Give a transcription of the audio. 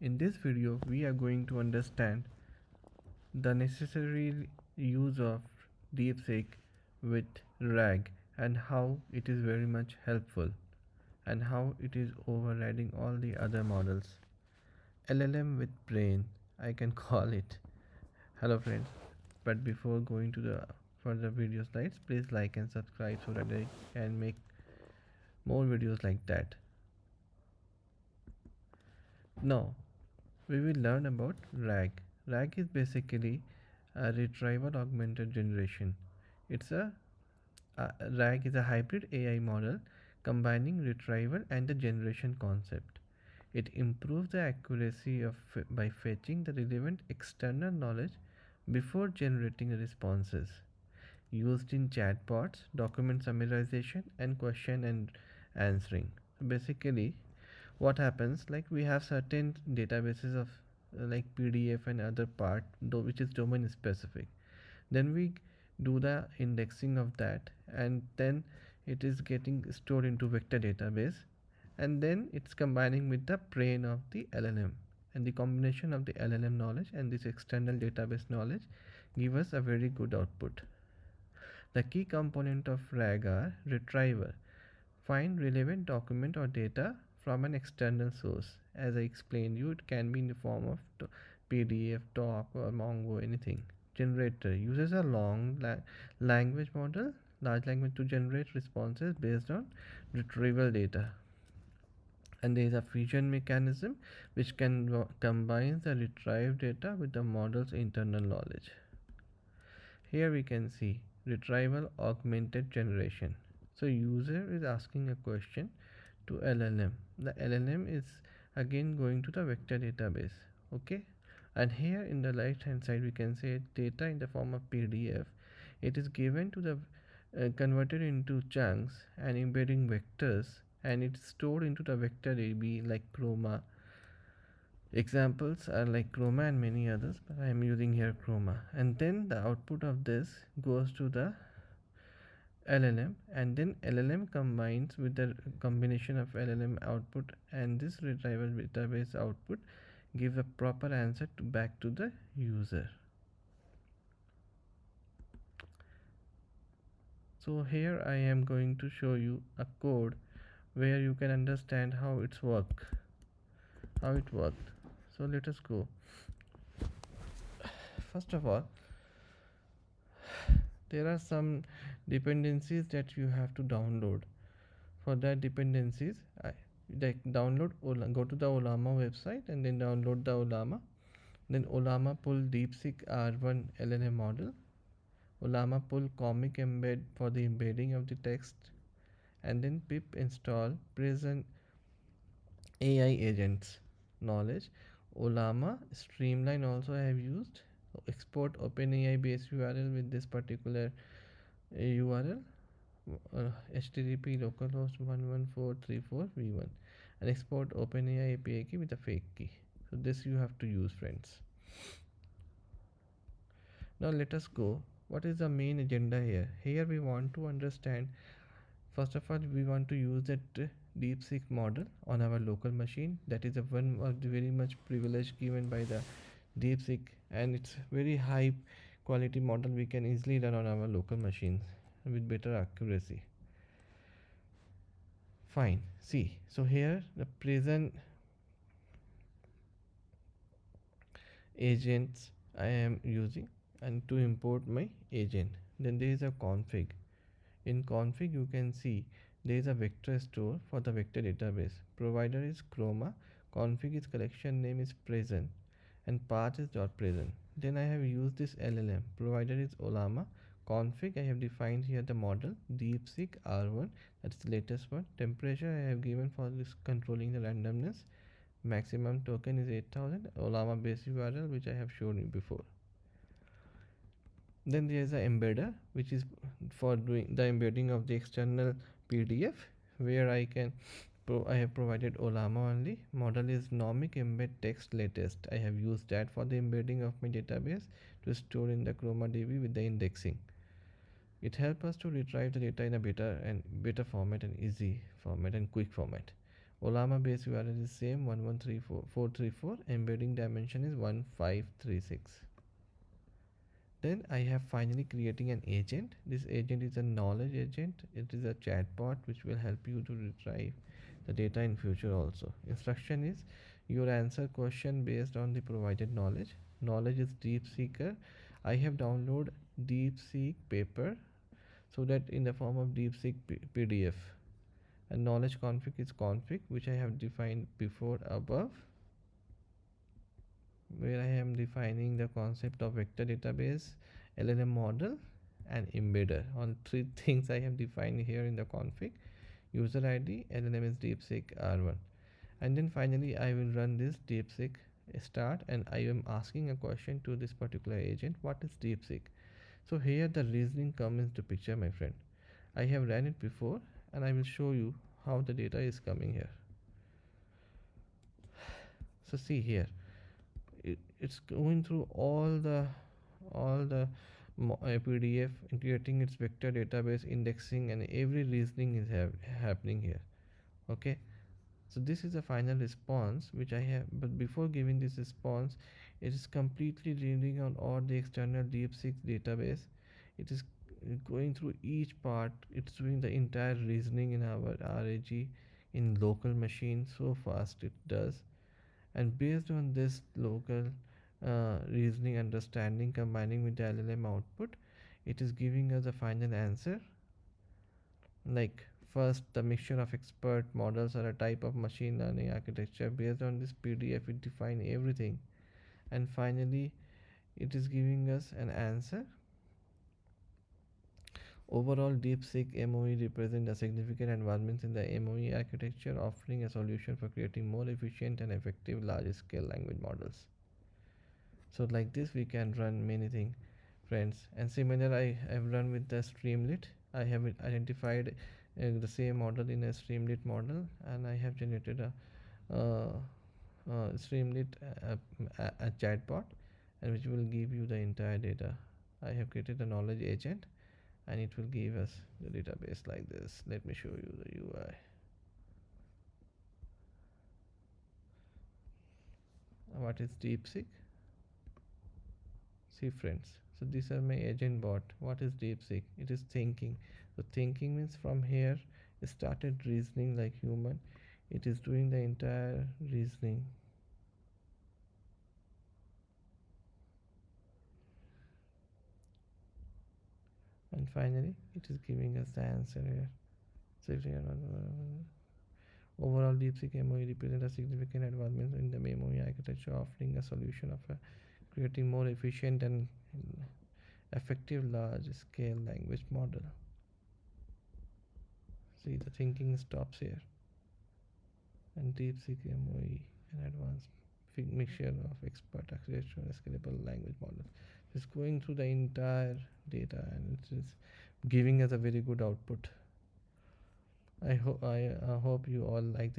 In this video, we are going to understand the necessary use of DeepSeek with RAG and how it is very much helpful and how it is overriding all the other models. LLM with brain, I can call it. Hello friends, but before going to the further video slides, please like and subscribe so that I can make more videos like that. Now, we will learn about RAG. RAG is basically a retrieval-augmented generation. It's RAG is a hybrid AI model combining retrieval and the generation concept. It improves the accuracy of by fetching the relevant external knowledge before generating responses. Used in chatbots, document summarization, and question and answering. So basically, what happens, like we have certain databases of like PDF and other part which is domain specific, then we do the indexing of that, and then it is getting stored into vector database, and then it's combining with the brain of the LLM, and the combination of the LLM knowledge and this external database knowledge give us a very good output. The key component of RAG are retrieval, find relevant document or data from an external source. As I explained you, it can be in the form of PDF, doc, or Mongo, anything. Generator uses a language model, large language, to generate responses based on retrieval data. And there is a fusion mechanism which can combine the retrieved data with the model's internal knowledge. Here we can see retrieval augmented generation. So user is asking a question to LLM. The LLM is again going to the vector database. Okay, and here in the right hand side we can say data in the form of PDF. It is given to the converted into chunks and embedding vectors, and it's stored into the vector DB like Chroma. Examples are like Chroma and many others, but I am using here Chroma. And then the output of this goes to the LLM, and then LLM combines with the combination of LLM output and this retrieval database output gives a proper answer back to the user. So here I am going to show you a code where you can understand how it worked. So let us go. First of all, there are some dependencies that you have to download. For that dependencies, go to the LLaMA website and then download the LLaMA. Then LLaMA pull DeepSeek R1 LLM model. LLaMA pull comic embed for the embedding of the text, and then pip install present AI agents knowledge. LLaMA streamline also I have used. Export OpenAI base URL with this particular URL, http localhost 11434 v1, and export OpenAI API key with a fake key. So this you have to use, friends. Now let us go. What is the main agenda here? Here we want to understand, first of all, we want to use that DeepSeek model on our local machine. That is one of the very much privilege given by the DeepSeek, and it's very high quality model we can easily run on our local machines with better accuracy. Fine. See, so here the present agents I am using, and to import my agent, then there is a config. In config you can see there is a vector store for the vector database. Provider is Chroma, config is collection name is present, and path is .present. Then I have used this LLM. Provider is LLaMA. Config I have defined here the model DeepSeek R1, that's the latest one. Temperature I have given for this controlling the randomness. Maximum token is 8000. LLaMA base URL which I have shown you before. Then there is a embedder which is for doing the embedding of the external PDF, where I have provided LLaMA only. Model is nomic embed text latest. I have used that for the embedding of my database to store in the Chroma DB with the indexing. It helps us to retrieve the data in a better format and easy format and quick format. LLaMA base URL is same 1134434. Embedding dimension is 1536. Then I have finally creating an agent. This agent is a knowledge agent. It is a chatbot which will help you to retrieve the data in future also. Instruction is your answer question based on the provided knowledge. Knowledge is deep seeker. I have downloaded DeepSeek paper so that in the form of DeepSeek PDF. And knowledge config is config which I have defined before above, where I am defining the concept of vector database, LLM model, and embedder. All three things I have defined here in the config. User ID, LLM is DeepSeek R1. And then finally I will run this DeepSeek start, and I am asking a question to this particular agent, what is DeepSeek? So here the reasoning comes into picture, my friend. I have ran it before and I will show you how the data is coming here. So see here, it's going through all the PDF, creating its vector database, indexing, and every reasoning is happening here. Okay, so this is the final response which I have, but before giving this response, it is completely reading on all the external DeepSeek database. It is going through each part. It's doing the entire reasoning in our RAG in local machine so fast it does. And based on this local reasoning understanding combining with the LLM output, it is giving us a final answer. Like, first, the mixture of expert models are a type of machine learning architecture. Based on this PDF, it define everything. And finally, it is giving us an answer. Overall, DeepSeek MOE represents a significant advancement in the MOE architecture, offering a solution for creating more efficient and effective large-scale language models. So like this we can run many things, friends. And similar I have run with the Streamlit. I have identified the same model in a Streamlit model, and I have generated a Streamlit a chatbot, and which will give you the entire data. I have created a knowledge agent, and it will give us the database like this. Let me show you the UI. What is DeepSeek? See, friends, so these are my agent bot. What is DeepSeek? It is thinking. So thinking means from here it started reasoning like human. It is doing the entire reasoning. And finally it is giving us the answer here. So if overall, DeepSeek MOE represents a significant advancement in the MOE architecture, offering a solution of creating more efficient and effective large-scale language model. See, the thinking stops here. And DeepSeek MOE, an advanced mixture of expert architecture and scalable language models. It's going through the entire data, and it is giving us a very good output. I hope you all like this